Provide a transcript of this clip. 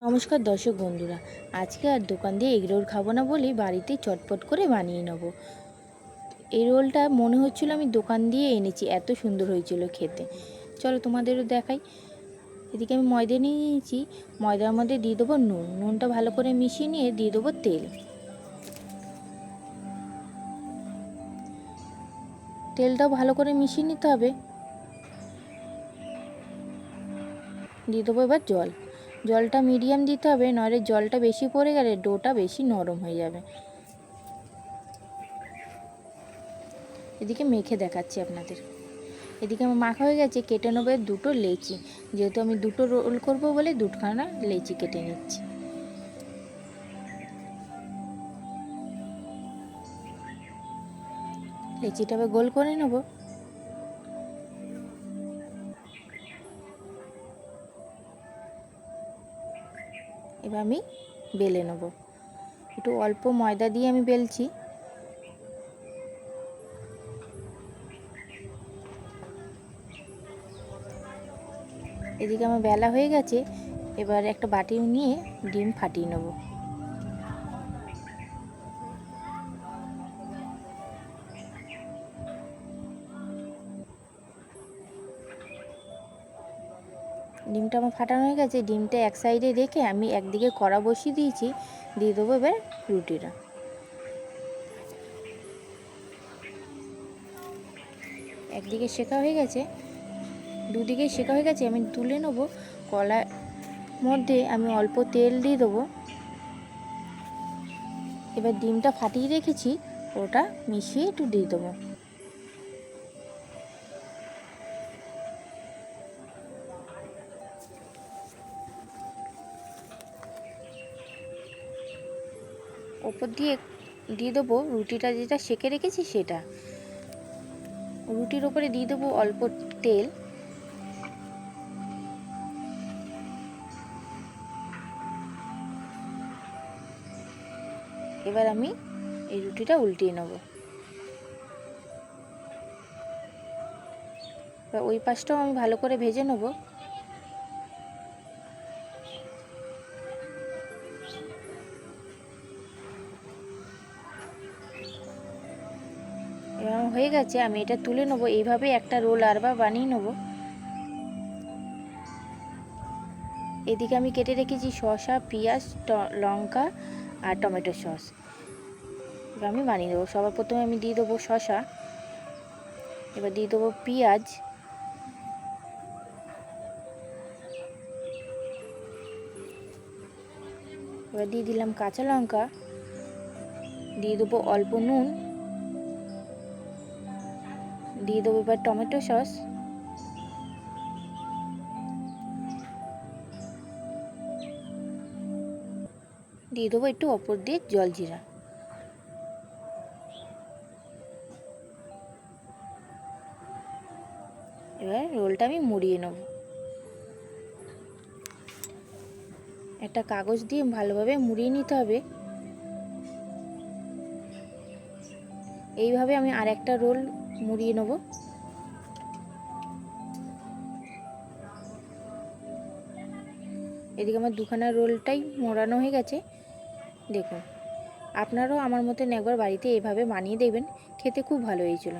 নমস্কার দর্শক বন্ধুরা, আজকে আর দোকান দিয়ে এগ রোল খাবো না বলেই বাড়িতেই চটপট করে বানিয়ে নেব। এই রোলটা মনে হচ্ছিল আমি দোকান দিয়ে এনেছি, এত সুন্দর হয়েছিল খেতে। চলো তোমাদেরও দেখাই। এদিকে আমি ময়দা নিয়ে নিয়েছি, ময়দার মধ্যে দিয়ে দেবো নুন। নুনটা ভালো করে মিশিয়ে নিয়ে দিয়ে দেবো তেল। তেলটাও ভালো করে মিশিয়ে নিতে হবে। দিয়ে দেবো এবার জল। জলটা মিডিয়াম দিতে হবে, নইলে জলটা বেশি পড়ে গেলে ডোটা বেশি নরম হয়ে যাবে। এদিকে মেখে দেখাচ্ছি আপনাদের। এদিকে আমার মাখা হয়ে গেছে, কেটে নেবো দুটো লেচি। যেহেতু আমি দুটো রোল করব বলে দুখানা লেচি কেটে নিচ্ছি। লেচিটা আবার গোল করে নেব। এবার আমি বেলে নেব। একটু অল্প ময়দা দিয়ে আমি বেলছি। এদিকে আমার বেলা হয়ে গেছে। এবার একটা বাটি নিয়ে ডিম ফাটিয়ে নেব। ডিমটা আমার ফাটানো হয়ে গেছে। ডিমটা এক সাইডে রেখে আমি একদিকে কড়া বসিয়ে দিয়েছি। দিয়ে দেবো এবার রুটিটা। একদিকে সেঁকা হয়ে গেছে, দুদিকে সেঁকা হয়ে গেছে। আমি তুলে নেবো। কড়ার মধ্যে আমি অল্প তেল দিয়ে দেবো। এবার ডিমটা ফাটিয়ে রেখেছি, ওটা মিশিয়ে একটু দিয়ে দেবো। ওপর দিয়ে দিয়ে দেবো রুটিটা, যেটা সেঁকে রেখেছি সেটা। রুটির ওপরে দিয়ে দেবো অল্প তেল। এবার আমি এই রুটিটা উল্টিয়ে নেব। এবার ওই পাশটাও আমি ভালো করে ভেজে নেব। এবার হয়ে গেছে, আমি এটা তুলে নেব। এইভাবে একটা রোল আরবার বানিয়ে নেব। এদিকে আমি কেটে রেখেছি শসা, পেঁয়াজ, লঙ্কা আর টমেটো সস। এবার আমি বানিয়ে দেবো। সবার প্রথমে আমি দিয়ে দেবো শসা। এবার দিয়ে দেবো পেঁয়াজ। এবার দিয়ে দিলাম কাঁচা লঙ্কা। দিয়ে দেবো অল্প নুন। দিয়ে দেবো এবার টমেটো সস। দিয়ে দেবো একটু ওপর দিয়ে জলজিরা। এবার রোলটা আমি মুড়িয়ে নেব। একটা কাগজ দিয়ে ভালোভাবে মুড়িয়ে নিতে হবে। এইভাবে আমি আর একটা রোল মুড়িয়ে নেব। এদিকে আমার দুখানা রোলটাই মোড়ানো হয়ে গেছে। দেখুন, আপনারাও আমার মতন একবার বাড়িতে এভাবে বানিয়ে দেবেন, খেতে খুব ভালো হয়েছিল।